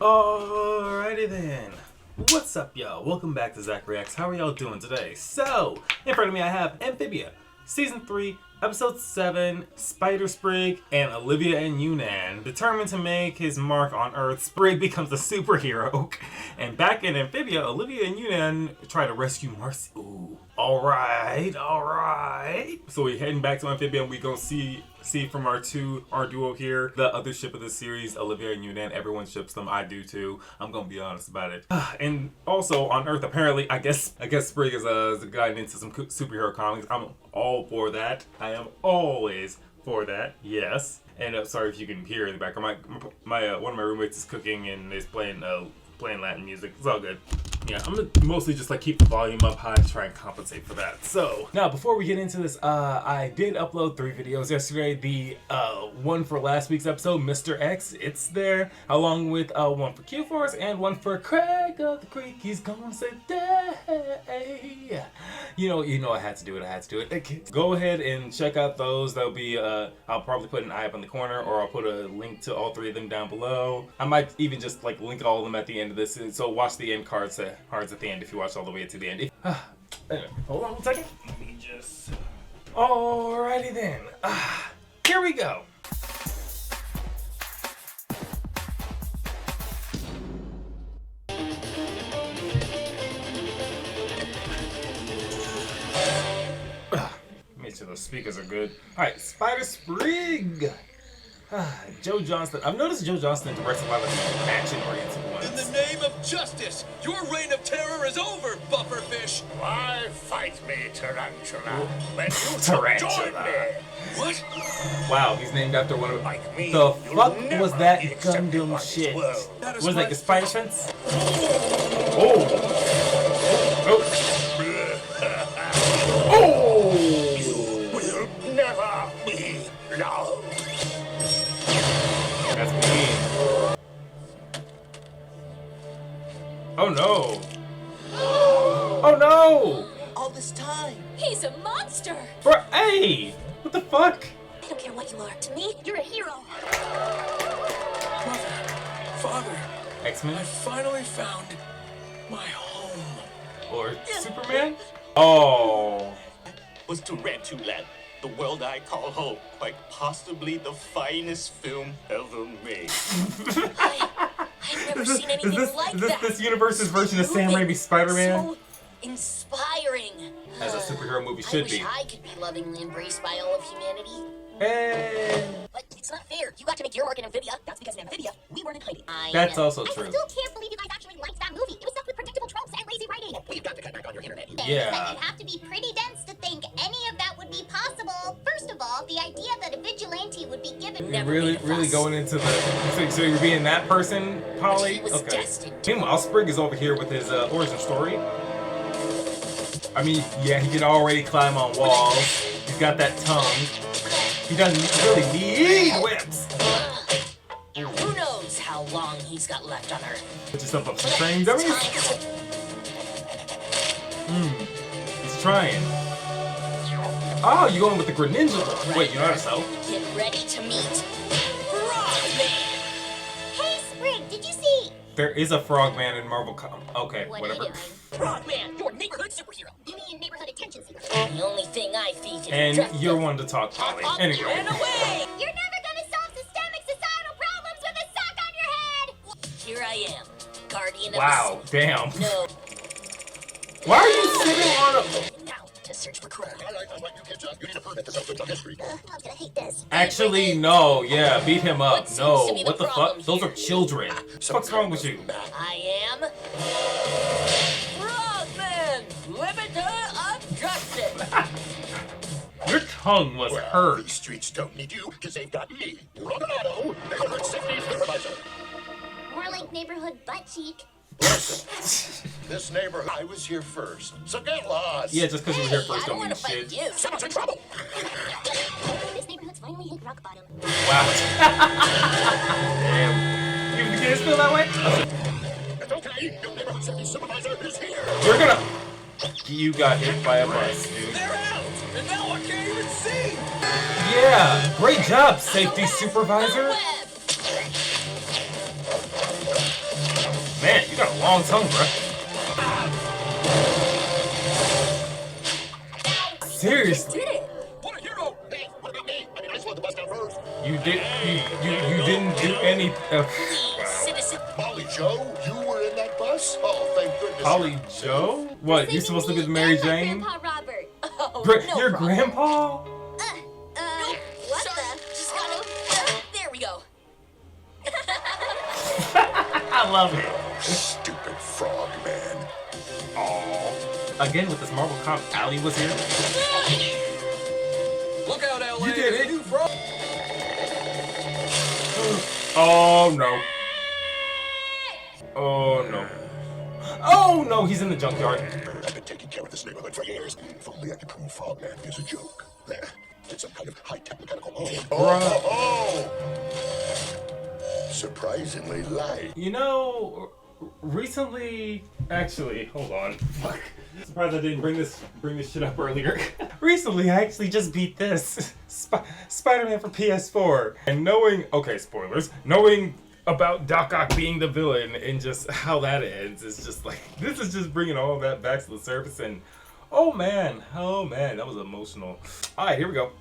Alrighty then. What's up, y'all? Welcome back to ZachReacts. How are y'all doing today? So, in front of me I have Amphibia, Season 3, Episode 7, Spider-Sprig, and Olivia and Yunan. Determined to make his mark on Earth, Sprig becomes a superhero. And back in Amphibia, Olivia and Yunan try to rescue Marcy. Ooh. Alright. So we're heading back to Amphibia and we gonna see from our duo here, the other ship of the series, Olivia and Yunan. Everyone ships them. I do too. I'm gonna be honest about it. And also on Earth, apparently, I guess Sprig is gotten into some superhero comics. I'm all for that. I am always for that. Yes. And sorry if you can hear in the background. My one of my roommates is cooking and is playing Latin music. It's all good. Yeah, I'm gonna mostly just like keep the volume up high to try and compensate for that. So now before we get into this, I did upload 3 videos yesterday. The one for last week's episode, Mr. X, it's there, along with one for Q-Force and one for Craig of the Creek. He's gonna say day. You know I had to do it. Go ahead and check out those. That'll be I'll probably put an eye up in the corner, or I'll put a link to all 3 of them down below. I might even just like link all of them at the end of this, so watch the end cards at the end if you watch all the way to the end. Anyway, hold on 1 second. Let me just... Alrighty then. Here we go. Make sure those speakers are good. Alright, Spider-Sprig. Joe Johnston. I've noticed Joe Johnston directs a lot of action-oriented ones. In the name of justice, your reign of terror is over, bufferfish. Why fight me, tarantula? When you Tarantula. join me. What? Wow, he's named after one of Like me, the you'll fuck never was that be accepted Gundam by this shit? world. That is Was my like the spider fence? Oh! You will never be loved. That's mean. Oh no! Oh no! All this time. He's a monster! Hey! What the fuck? I don't care what you are. To me, you're a hero. Mother, father, X-Men? I finally found my home. Or Superman? Oh. Was Tarantula, the world I call home, quite possibly the finest film ever made. I've never seen anything like that. This universe's version of Sam Raimi's Spider-Man? So inspiring. As a superhero movie should be. I wish I could be lovingly embraced by all of humanity. Hey. But it's not fair. You got to make your mark in Amphibia. That's because in Amphibia, we weren't in hiding. That's also I true. still can't believe you guys actually liked that movie. It was stuffed with predictable tropes and lazy writing. We've got to cut back on your internet. Yeah. But you'd have to be pretty dense to think any of that would be possible. First of all, the idea that a vigilante would be given... Never Really made a fuss. going into the... So you're being that person, Polly? He was destined to. Meanwhile, Sprig is over here with his origin story. I mean, yeah, he can already climb on walls. He's got that tongue. He doesn't really need whips. Who knows how long he's got left on Earth. Put yourself up some training dummies. He's trying. Oh, you going with the Greninja? Wait, you know how to sell? Get ready to meet Frogman. Hey, Sprig, did you see... There is a Frogman in Marvel Okay, What whatever. are you doing? Frogman, your neighborhood superhero. You mean neighborhood attention seeker? The only thing I feed is And justice. you're one to talk, Polly. Up Anyway. and away. You're never gonna solve systemic societal problems with a sock on your head! Here I am, guardian Wow, of the sea. damn. No, Why are you sitting on a... now to search for Crow. You need a permit to subject of history. Mom's gonna hate this. Actually, no. Yeah, beat him up. What seems No. to be the What the fuck? problem Those here? are children. What the fuck's wrong with you? I am Frogman, limiter of justice. Your tongue was hurt. These streets don't need you, because they've got me, Rodonato, neighborhood safety supervisor. More like neighborhood butt cheek. Listen, this neighborhood, I was here first, so get lost. Yeah, just because you were here Hey, first I don't don't mean want to fight shit. you. Someone's in trouble. This neighborhood's finally hit rock bottom. Wow. Damn. Even the kids feel that way? It's okay, your neighborhood safety supervisor is here. You're gonna... You got hit by a bus, dude. They're out, and now I can't even see. Yeah, great job, safety supervisor. Web. long tongue, bro. Seriously. What a hero! Hey, what about me? I mean, I slowed the bus down first. You didn't do any. Citizen. Molly Joe, you were in that bus? Oh, thank goodness. Polly Joe? What? You supposed to be the Mary Jane? Grandpa Robert. Oh, no Your problem. grandpa? What the? Just gotta. There we go. I love it. Stupid frog man. Aww. Again with this Marvel cop, Allie was here. Look out, LA. You did there's a it. new frog. Oh no. Oh no. Oh no, he's in the junkyard. I've been taking care of this neighborhood for years. If only I could prove Frogman is a joke. There. It's some kind of high-tech mechanical. Oh. Surprisingly light. You know, recently, actually, hold on. Fuck. Surprised I didn't bring this shit up earlier. Recently, I actually just beat this Spider-Man for PS4, and okay, spoilers. Knowing about Doc Ock being the villain and just how that ends is just like, this is just bringing all of that back to the surface, and oh man, that was emotional. All right, here we go.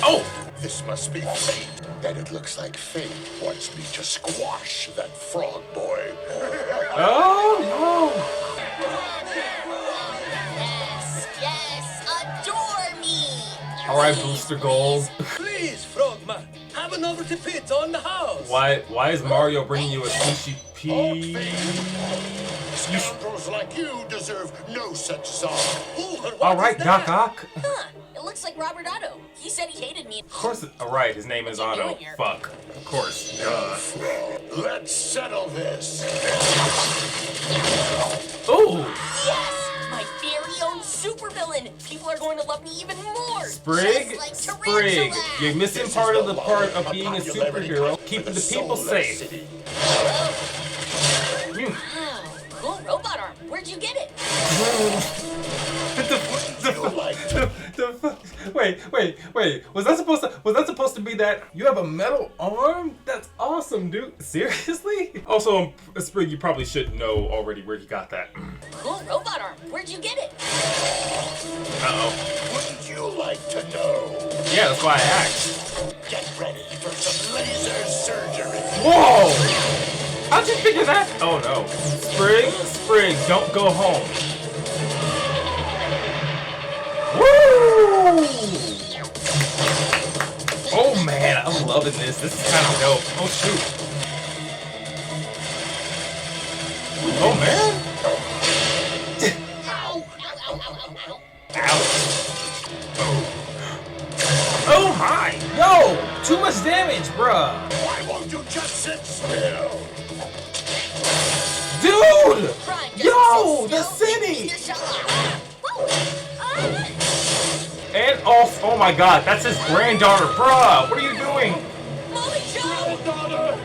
Oh! This must be fate. And it looks like fate wants me to squash that frog boy. Oh Yes, adore me. no! All right, Booster Gold. Please, Frogman, have another to pit on the house. Why is Mario bringing you a sushi pea? Scoundrels like you deserve no such song. All right, Doc Ock. Huh. It looks like Robert Otto. He said he hated me. Of course. All right, his name is Otto. here? Fuck. Of course. Duh. Let's settle this. Ooh. Yes! My very own supervillain. People are going to love me even more. Sprig, Just like Sprig, Tarantula. you're missing part of being a superhero, keeping the people safe. Mm. Wow, cool robot arm. Where'd you get it? Wait. Was that supposed to be that? You have a metal arm? That's awesome, dude. Seriously? Also, Sprig, you probably should know already where you got that. Cool robot arm. Where'd you get it? Uh-oh. Wouldn't you like to know? Yeah, that's why I asked. Get ready for some laser surgery. Whoa! How'd you figure that? Oh no. Sprig, don't go home. Woo! Oh man, I'm loving this. This is kind of dope. Oh shoot. Oh man. Ouch. Oh my! Yo! Too much damage, bruh! Why won't you just sit still? Dude! Crime doesn't Yo! sit The still. city! Either shall I. And also, oh my god, that's his granddaughter, bruh! What are you doing? Molly Joe!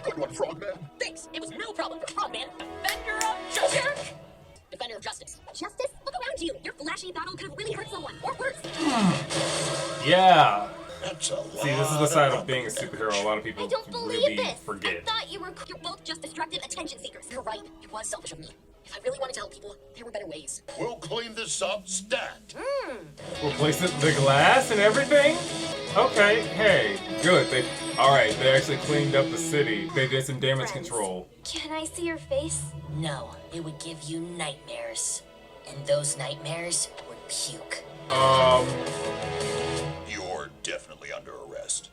Good one, Frogman. Thanks. It was no problem for Frogman. Defender of justice. Defender of justice. Justice? Look around you. Your flashy battle could have really hurt someone, or worse. Yeah. That's a lot. See, this is the side of being a superhero a lot of people I don't believe really this. forget. I thought you're both just distracted attention seekers. You're right. It was selfish of me. If I really wanted to help people, there were better ways. We'll clean this up stat. Replace the glass and everything? Okay, hey, good. Alright, they actually cleaned up the city. They did some damage control. Can I see your face? No, it would give you nightmares. And those nightmares would puke. You're definitely under arrest.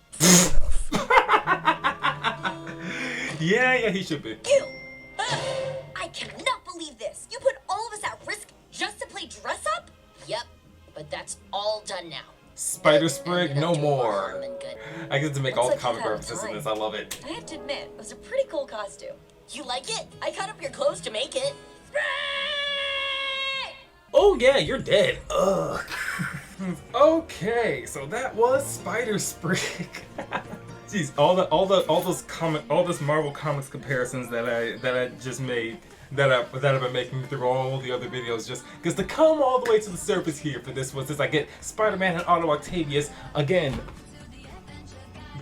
Yeah, he should be. You! I cannot believe this! You put all of us at risk just to play dress up? Yep, but that's all done now. Spider-Sprig, Ended no up doing more. harm and good. I get to make Looks all the like comic you've had references in time. this. I love it. I have to admit, it was a pretty cool costume. You like it? I cut up your clothes to make it. Oh yeah, you're dead. Ugh. Okay, so that was Spider-Sprig. Jeez, all this Marvel Comics comparisons that I just made, that I've been making through all the other videos, just because to come all the way to the surface here for this was I get Spider-Man and Otto Octavius again.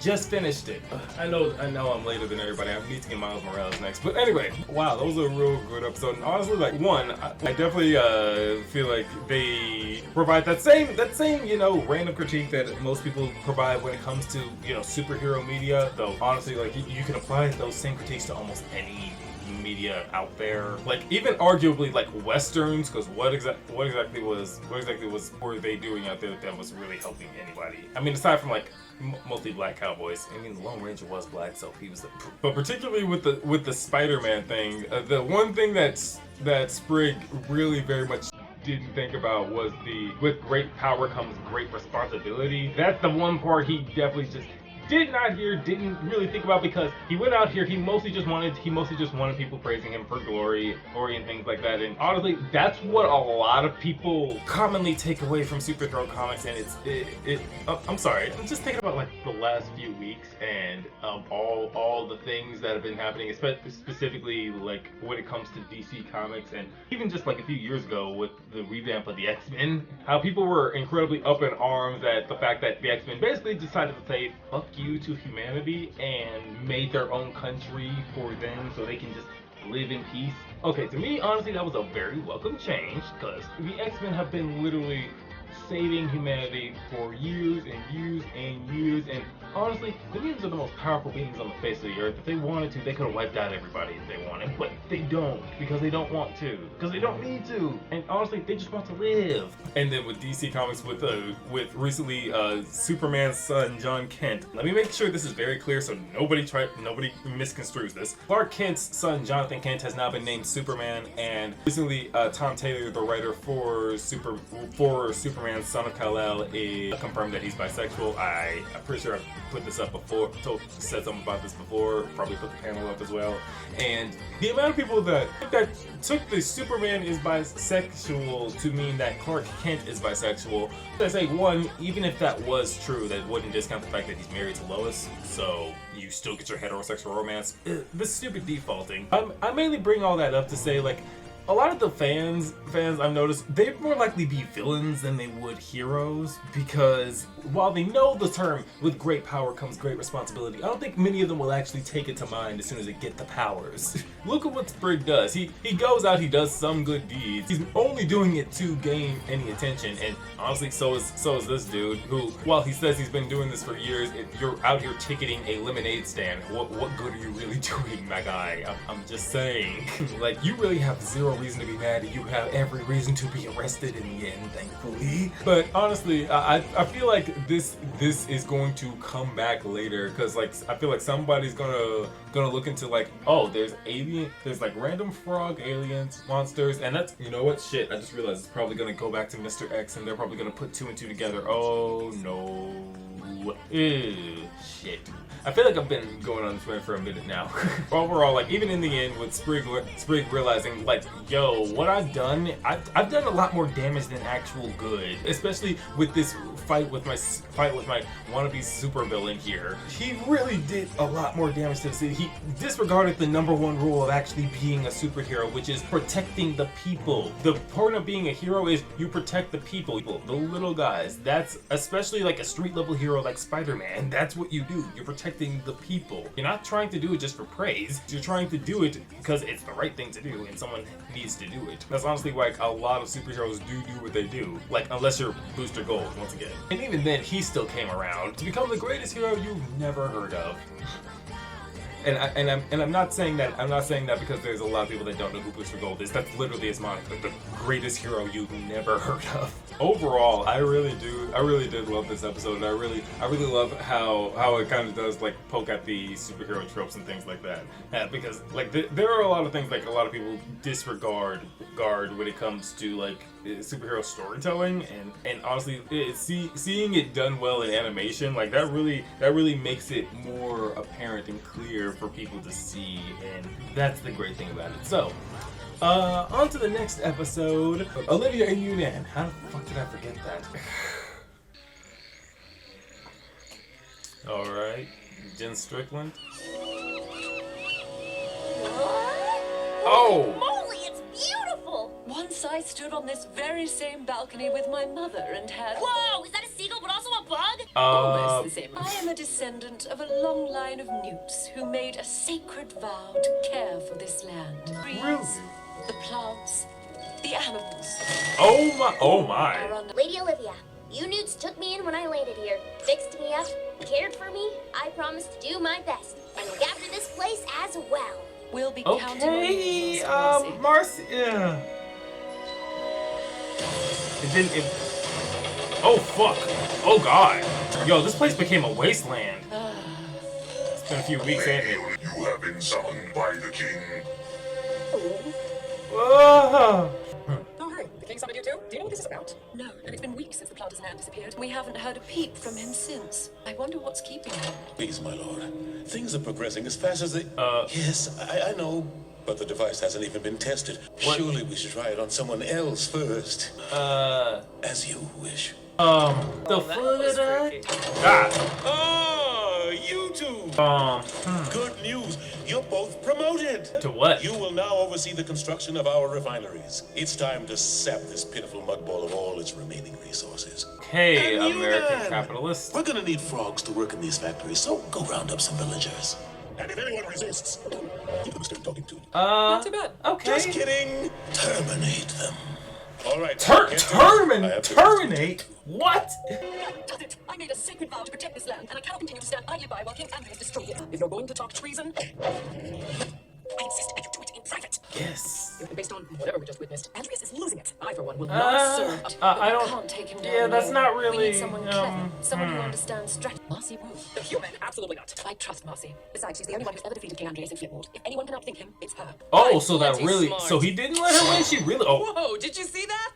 just finished it. I know I'm later than everybody. I need to get Miles Morales next. But anyway, wow, that was a real good episode. And honestly, like, one, I definitely feel like they provide that same, you know, random critique that most people provide when it comes to, you know, superhero media. Though honestly, like, you can apply those same critiques to almost any media out there, like even arguably like westerns, because what exactly were they doing out there that was really helping anybody? I mean, aside from like mostly black cowboys. I mean, the Lone Ranger was black, so he was. But particularly with the Spider-Man thing, the one thing that Sprig really very much didn't think about was with great power comes great responsibility. That's the one part he definitely just didn't really think about, because he went out here, he mostly just wanted people praising him for glory and things like that. And honestly, that's what a lot of people commonly take away from superhero comics. And I'm sorry, I'm just thinking about like the last few weeks and all the things that have been happening, specifically like when it comes to DC Comics, and even just like a few years ago with the revamp of the X-Men, how people were incredibly up in arms at the fact that the X-Men basically decided to say fuck you to humanity and made their own country for them so they can just live in peace. Okay, to me, honestly, that was a very welcome change, because the X-Men have been literally saving humanity for years and years and years, and honestly, the mutants are the most powerful beings on the face of the earth. If they wanted to, they could have wiped out everybody if they wanted, but they don't, because they don't want to, because they don't need to, and honestly, they just want to live. And then with DC Comics, with recently Superman's son, John Kent, let me make sure this is very clear so nobody misconstrues this. Clark Kent's son, Jonathan Kent, has now been named Superman, and recently Tom Taylor, the writer for Superman, Son of Kal-El, confirmed that he's bisexual. I'm pretty sure I've put this up before, said something about this before, probably put the panel up as well. And the amount of people that took the Superman is bisexual to mean that Clark Kent is bisexual, I say, one, even if that was true, that wouldn't discount the fact that he's married to Lois, so you still get your heterosexual romance. The stupid defaulting. I mainly bring all that up to say, like, a lot of the fans I've noticed, they'd more likely be villains than they would heroes, because while they know the term with great power comes great responsibility, I don't think many of them will actually take it to mind as soon as they get the powers. Look at what Sprig does. He goes out, he does some good deeds. He's only doing it to gain any attention, and honestly, so is this dude, who, while he says he's been doing this for years, you're out here ticketing a lemonade stand. What good are you really doing, my guy? I'm just saying. Like, you really have zero reason to be mad, and you have every reason to be arrested in the end, thankfully. But honestly, I feel like this is going to come back later, because like I feel like somebody's gonna look into like, oh, there's like random frog aliens, monsters, and that's, you know what, shit, I just realized it's probably gonna go back to Mr. X, and they're probably gonna put two and two together. Oh no. Ew, shit. I feel like I've been going on this way for a minute now. Overall, like, even in the end, with Sprig realizing, like, yo, what I've done a lot more damage than actual good. Especially with this fight with my wannabe supervillain here. He really did a lot more damage to the city. He disregarded the #1 rule of actually being a superhero, which is protecting the people. The point of being a hero is you protect the people, the little guys. That's especially like a street level hero like Spider-Man. That's what you do. You're protecting the people. You're not trying to do it just for praise. You're trying to do it because it's the right thing to do and someone needs to do it. That's honestly why a lot of superheroes do what they do. Like, unless you're Booster Gold, once again. And even then, he still came around to become the greatest hero you've never heard of. And I'm not saying that because there's a lot of people that don't know who Booster Gold is. That's literally his moniker, the greatest hero you've never heard of. Overall, I really did love this episode, and I really love how it kind of does like poke at the superhero tropes and things like that. Because like there are a lot of things like a lot of people disregard when it comes to like superhero storytelling, and honestly, seeing it done well in animation, like that really makes it more apparent and clear for people to see, and that's the great thing about it. So, on to the next episode, Olivia and Yunan. How the fuck did I forget that? Alright, Jen Strickland. Oh! Molly, it's beautiful! Once I stood on this very same balcony with my mother and had... Whoa! Is that a seagull but also a bug? Almost the same. I am a descendant of a long line of newts who made a sacred vow to care for this land. Trees, the plants, the animals. Oh my, oh my. Lady Olivia, you newts took me in when I landed here, fixed me up, cared for me. I promised to do my best, and look after this place as well. We'll be counting on you, Okay, Marcy. Yeah. It didn't. Oh fuck. Oh god. Yo, this place became a wasteland. It's been a few weeks, ain't it? You have been summoned by the king. Oh, hi. The king summoned you too? Do you know what this is about? No, and it's been weeks since the planter's man disappeared. We haven't heard a peep from him since. I wonder what's keeping him. Please, my lord. Things are progressing as fast as they... Yes, I know. But the device hasn't even been tested. What? Surely we should try it on someone else first. As you wish. the foot. Ah, you two. Good news. You're both promoted. To what? You will now oversee the construction of our refineries. It's time to sap this pitiful mudball of all its remaining resources. Hey, And American Yunan. capitalist. We're gonna need frogs to work in these factories, so go round up some villagers. And if anyone resists, give them a stick talking to. Not too bad. Okay. Just kidding. Terminate them. All right. Terminate? What? Does it? I made a sacred vow to protect this land, and I cannot continue to stand idly by while King Andreas destroys it. If you're going to talk treason, I insist that you do it in private. Yes. Based on whatever we just witnessed, Andreas is losing it. I, for one, will not serve. I We don't. can't take him down. Yeah, that's alone. not We really. need someone clever, someone who understands strategy. Marcy Ruth. The human? Absolutely not. I trust Marcy. Besides, she's the only one who's ever defeated King Andreas in Flipboard. If anyone can outthink him, it's her. Oh, so that Plenty really. smart. So he didn't let her win. She really. Oh. Whoa, did you see that?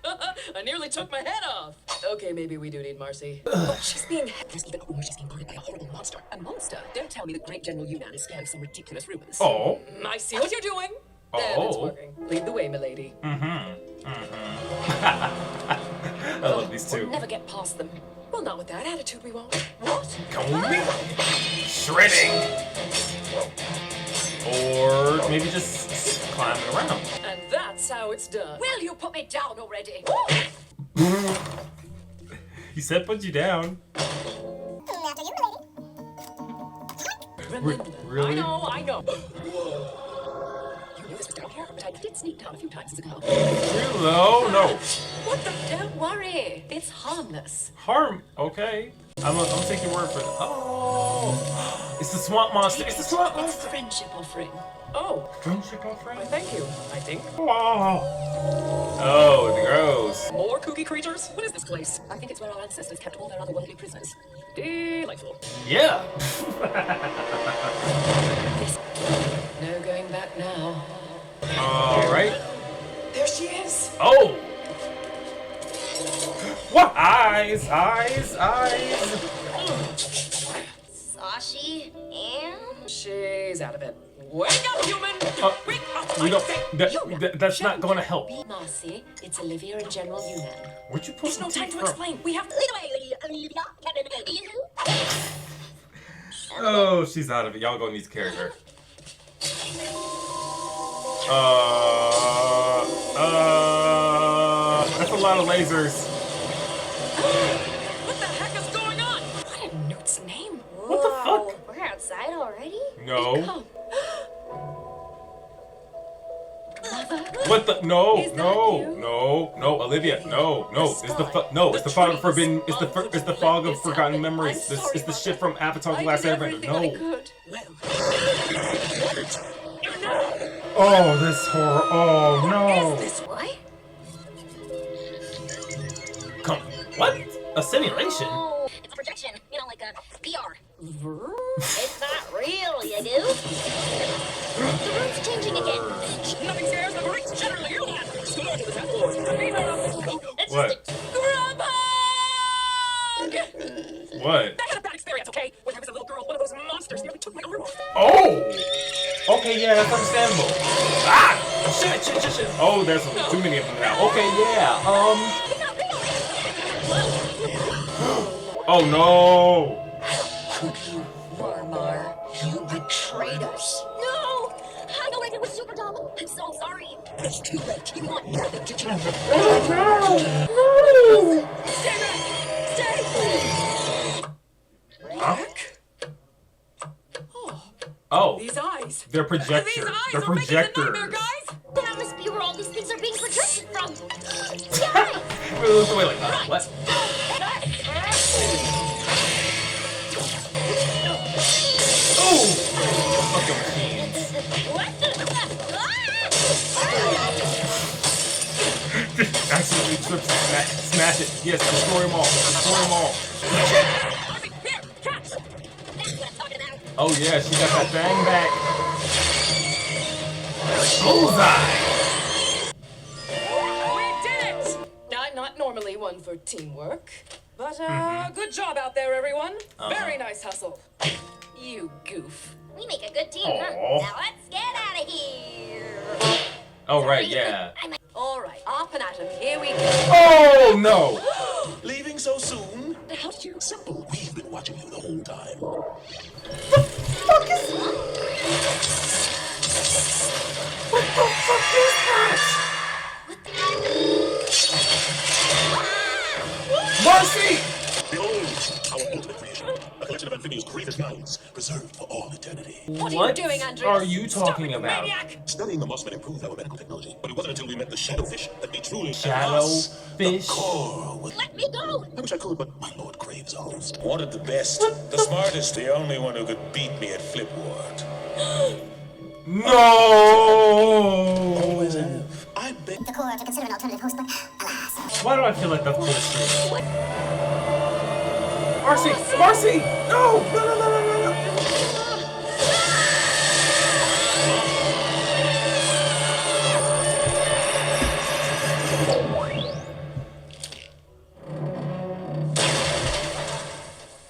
I nearly took my head off. Okay, maybe we do need Marcy. But she's being... There's even a rumor she's being guarded by a horrible monster. A monster? Don't tell me that great General Yunan is scared of some ridiculous rumors. Oh. I see what you're doing. Then it's working. Lead the way, milady. I love these two. We'll never get past them. Well, not with that attitude, we won't. What? Going shredding, or maybe just climbing around. And that's how it's done. Will you put me down already? He said, "Put you down." Remember, Really? I know. You knew this was down here, but I did sneak down a few times as a girl. Hello? No. What the? Don't worry, it's harmless. Harm. Okay. I'm gonna take your word for it. Oh. It's the swamp monster. It's the swamp It's monster. friendship offering. Oh, Friendship offering. thank you, I think. Wow. Oh, gross. More kooky creatures? What is this place? I think it's where our ancestors kept all their otherworldly prisoners. Delightful. Yeah. No going back now. All right. There she is. Oh. What? Eyes. Sashi and... She's out of it. Wake up, human! Wake up! We I don't. say! That's not going to help. Marcy, it's Olivia and General Yunan. Where'd you put There's some no time teeth to from? explain. We have to... Lead away, Lady Olivia. Oh, she's out of it. Y'all gonna need to carry her. That's a lot of lasers. What the heck is going on? What a note's name. What the fuck? We're outside already? No. Come. What the? No, Is that no, you? no, Olivia, no. It's the fog of forbidden. It's the fog of forgotten memories. This is the shit from Avatar: The Last Airbender. No. Oh, this horror. Oh no. This What? Come. What? A simulation? Oh, it's a projection. You know, like a PR. It's not real, you goof. The room's changing again. Nothing scares the Greeks generally. You have to go to the temple. It's What? just Grub hug! What? I had a bad experience, okay? When I was a little girl, one of those monsters nearly took my arm off. Oh! Okay, yeah, that's understandable. Ah! Shit. Oh, there's too many of them now. Okay, yeah. Oh no! Marmar. You betrayed us. No! I know it was super dumb. I'm so sorry. It's too late. You want nothing to change. No! Stay back! Stay! Oh, These eyes. they're projectors. These eyes They're are making the projectors. nightmare, guys. That must be where all these things are being projected from. We looked away like, what? Oh! Fucking machines. Just accidentally trips and smash it. Yes, destroy them all. Destroy them all. Oh yeah, she got that thing back. Bullseye! We did it! I'm not normally one for teamwork, but good job out there, everyone. Very nice hustle. You goof. We make a good team, huh? Aw. Now let's get out of here. Oh right, yeah. All right, off and at 'em. Here we go. Oh no! Leaving so soon? How did you? Simple. We've been watching you the whole time. Marcy! Behold, our ultimate creation. A collection of Amphibia's greatest minds, preserved for all eternity. What are What you doing, Andreas? are you Stop talking it, about? maniac! Studying the mossmen improved our medical technology, but it wasn't until we met the shadowfish that we truly The Shadowfish? core was... Let me go. I wish I could, but my lord craves ours. Wanted the best, the smartest, the only one who could beat me at Flipward. No! Always have. I bet. The core to consider an alternative host, but alas. Why do I feel like that's bullshit? Marcy! Marcy! No! No, no, no, no, no, no!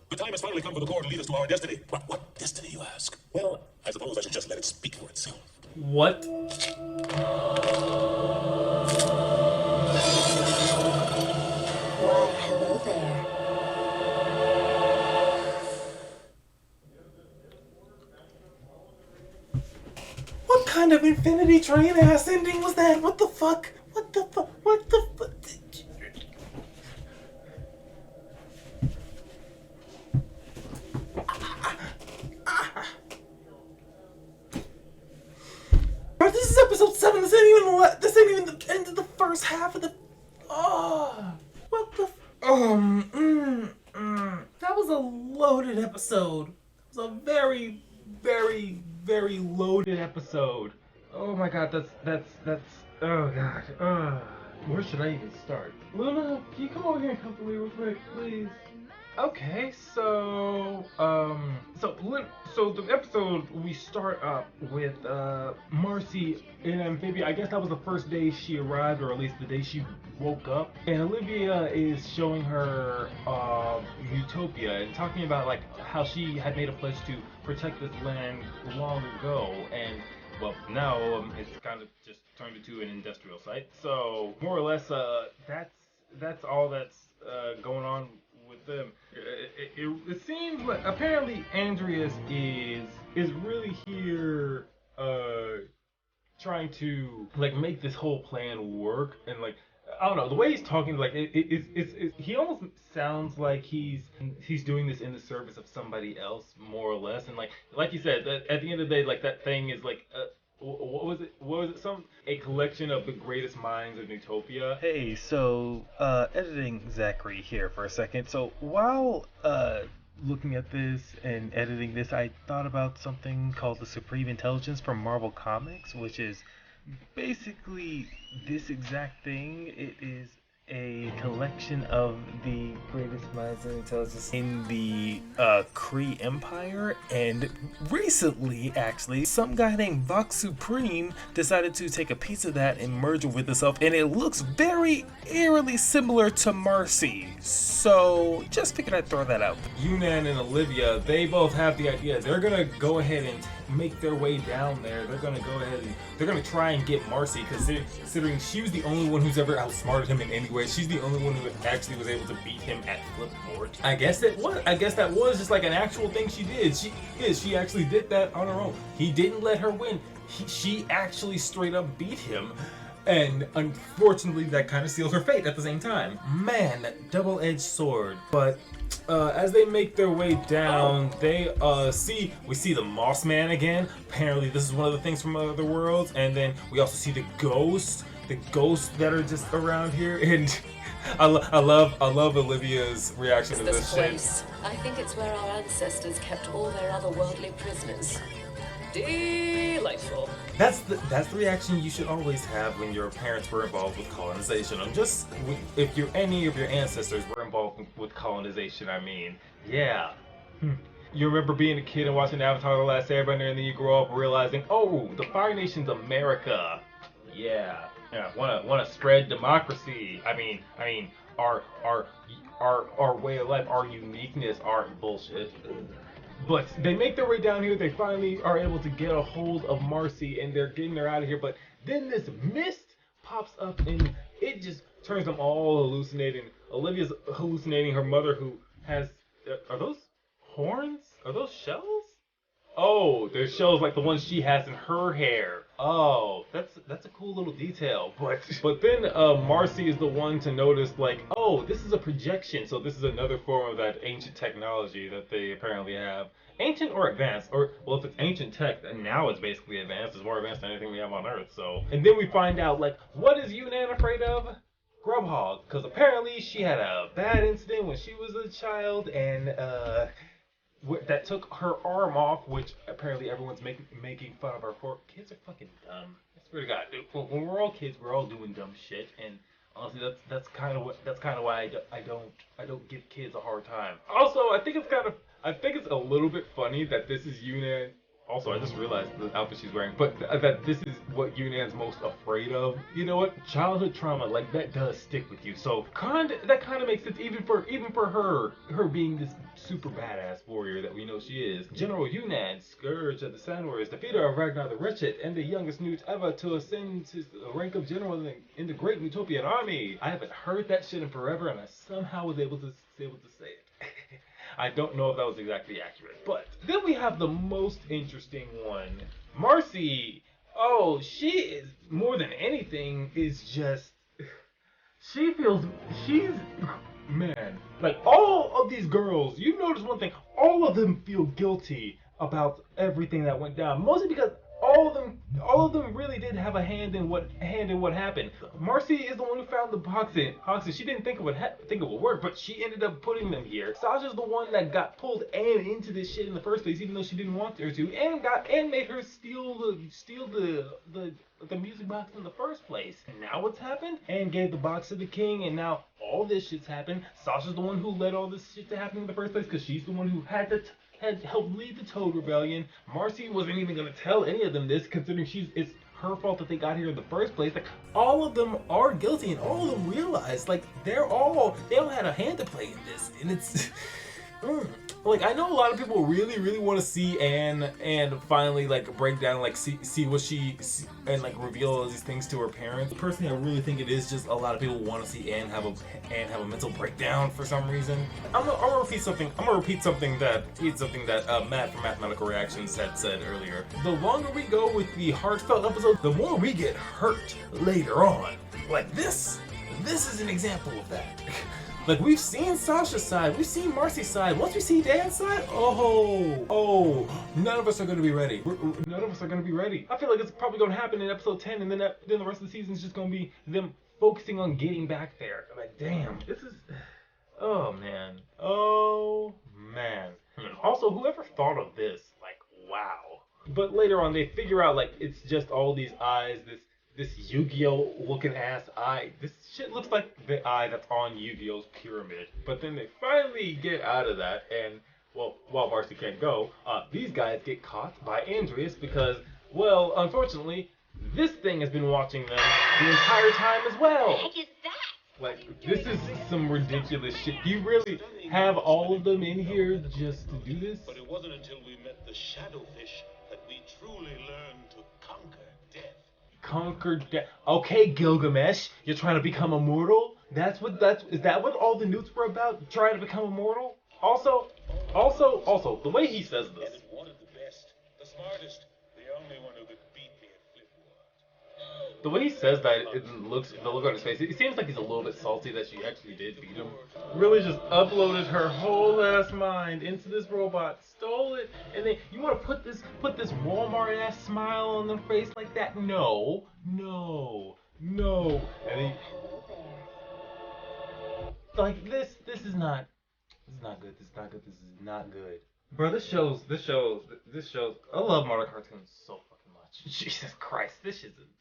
The time has finally come for the core to lead us to our destiny. What destiny, you ask? Well, I suppose I should just let it speak for itself. What? Well, hello there. What kind of Infinity Train ass ending was that? What the fuck? What the fuck? What the fuck? Bro, this is episode 7. This ain't even the end of the first half of the. Oh, what the? That was a loaded episode. It was a very, very, very loaded episode. Oh my god, that's. Oh god. Where should I even start? Luna, can you come over here and come to me real quick, please? Okay, so the episode, we start up with Marcy in Amphibia. I guess that was the first day she arrived, or at least the day she woke up. And Olivia is showing her Utopia and talking about like how she had made a pledge to protect this land long ago, and well, now it's kind of just turned into an industrial site. So more or less, that's all that's going on with them. It seems like apparently Andreas is really here trying to like make this whole plan work, and like I don't know, the way he's talking, like he almost sounds like he's doing this in the service of somebody else, more or less. And like you said, at the end of the day, like that thing is like what was it? A collection of the greatest minds of Utopia. Hey, so editing Zachary here for a second. So while looking at this and editing this, I thought about something called the Supreme Intelligence from Marvel Comics, which is basically this exact thing. It is a collection of the greatest minds of intelligence in the Kree Empire, and recently, actually, some guy named Vox Supreme decided to take a piece of that and merge it with itself, and it looks very eerily similar to Marcy. So just figured I'd throw that out. Yunan and Olivia, they both have the idea. They're gonna go ahead and make their way down there. They're gonna go ahead and they're gonna try and get Marcy, considering she was the only one who's ever outsmarted him in any way. She's the only one who actually was able to beat him at Flipboard. I guess that was just like an actual thing she did. She actually did that on her own. He didn't let her win. She actually straight up beat him. And unfortunately, that kind of seals her fate at the same time. Man, double-edged sword. But as they make their way down, they we see the Moss Man again. Apparently, this is one of the things from other worlds, and then we also see the ghosts that are just around here. And I love Olivia's reaction to this place. I think it's where our ancestors kept all their otherworldly prisoners. Delightful. That's the reaction you should always have when your parents were involved with colonization. If any of your ancestors were involved with colonization, I mean, yeah. You remember being a kid and watching Avatar: The Last Airbender, and then you grow up realizing, oh, the Fire Nation's America. Yeah, wanna spread democracy. I mean, our way of life, our uniqueness, our bullshit. But they make their way down here. They finally are able to get a hold of Marcy, and they're getting her out of here. But then this mist pops up, and it just turns them all hallucinating. Olivia's hallucinating her mother, who has... Are those horns? Are those shells? Oh, they're shells like the ones she has in her hair. Oh, that's a cool little detail. But then Marcy is the one to notice, like, oh, this is a projection. So this is another form of that ancient technology that they apparently have. Ancient or advanced, or, well, if it's ancient tech, then now it's basically advanced. It's more advanced than anything we have on Earth, so. And then we find out, like, what is Yunan afraid of? Grubhog. Because apparently she had a bad incident when she was a child, and, that took her arm off, which apparently everyone's making fun of her for. Kids are fucking dumb. I swear to God, dude. When we're all kids, we're all doing dumb shit, and honestly, that's kind of why I don't give kids a hard time. Also, I think it's a little bit funny that this is Yunan. Also, I just realized the outfit she's wearing, but that this is what Yunan's most afraid of. You know what? Childhood trauma, like, that does stick with you. So that kind of makes sense, even for her being this super badass warrior that we know she is. General Yunan, scourge of the Sand Warriors, defeater of Ragnar the Wretched, and the youngest newt ever to ascend to the rank of general in the Great Utopian Army. I haven't heard that shit in forever, and I somehow was able to say it. I don't know if that was exactly accurate, but then we have the most interesting one. Marcy, oh, she is, more than anything, is just, man, like, all of these girls, you notice one thing, all of them feel guilty about everything that went down, mostly because all of them really did have a hand in what happened. Marcy is the one who found the boxes. She didn't think it would work, but she ended up putting them here. Sasha's the one that got pulled Anne into this shit in the first place, even though she didn't want her to, and made her steal the music box in the first place. And now what's happened? Anne gave the box to the king, and now all this shit's happened. Sasha's the one who led all this shit to happen in the first place, because she's the one who had helped lead the Toad Rebellion. Marcy wasn't even going to tell any of them this, considering it's her fault that they got here in the first place. Like, all of them are guilty, and all of them realize, like, they all had a hand to play in this, and it's... Like, I know a lot of people really, really want to see Anne and finally, like, break down, like, see what and, like, reveal all these things to her parents. Personally, I really think it is just a lot of people want to see Anne have a mental breakdown for some reason. I'm gonna repeat something that Matt from Mathematical Reactions had said earlier. The longer we go with the heartfelt episodes, the more we get hurt later on. Like, this is an example of that. Like, we've seen Sasha's side, we've seen Marcy's side. Once we see Dan's side, none of us are going to be ready. None of us are going to be ready. I feel like it's probably going to happen in episode 10, and then the rest of the season is just going to be them focusing on getting back there. I'm like, damn, this is... Oh, man. Also, whoever thought of this, like, wow. But later on, they figure out, like, it's just all these eyes, this Yu-Gi-Oh looking ass eye. This shit looks like the eye that's on Yu-Gi-Oh's pyramid. But then they finally get out of that, and, well, while Marcy can't go, these guys get caught by Andreas because, well, unfortunately, this thing has been watching them the entire time as well. What the heck is that? Like, this is some ridiculous shit. Do you really have all of them in here just to do this? But it wasn't until we met the Shadowfish that we truly learned to conquer death. Conquer death. Okay, Gilgamesh, you're trying to become immortal? Is that what all the newts were about? Trying to become immortal? Also, the way he says this. And one of the best, the smartest, the only one who could beat me at Flipboard. The way he says that, it looks, the look on his face, it seems like he's a little bit salty that she actually did beat him. Really just uploaded her whole ass mind into this robot, stole it, and then you want to put this Walmart ass smile on their face like that? No, no, no. And then, like this is not good. This is not good. This is not good. Bro, this shows. I love Marvel cartoons so fucking much. Jesus Christ, this shit's insane.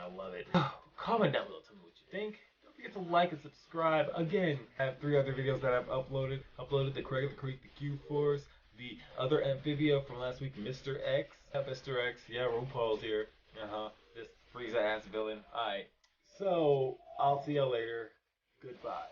I love it. Comment down below, tell me what you think. Don't forget to like and subscribe. Again, I have 3 other videos that I've uploaded. Uploaded the Craig, the Creek, the Q-Force, the other Amphibia from last week, Mr. X. Mr. X, yeah, RuPaul's here. This Frieza ass villain. Alright, so I'll see y'all later. Goodbye.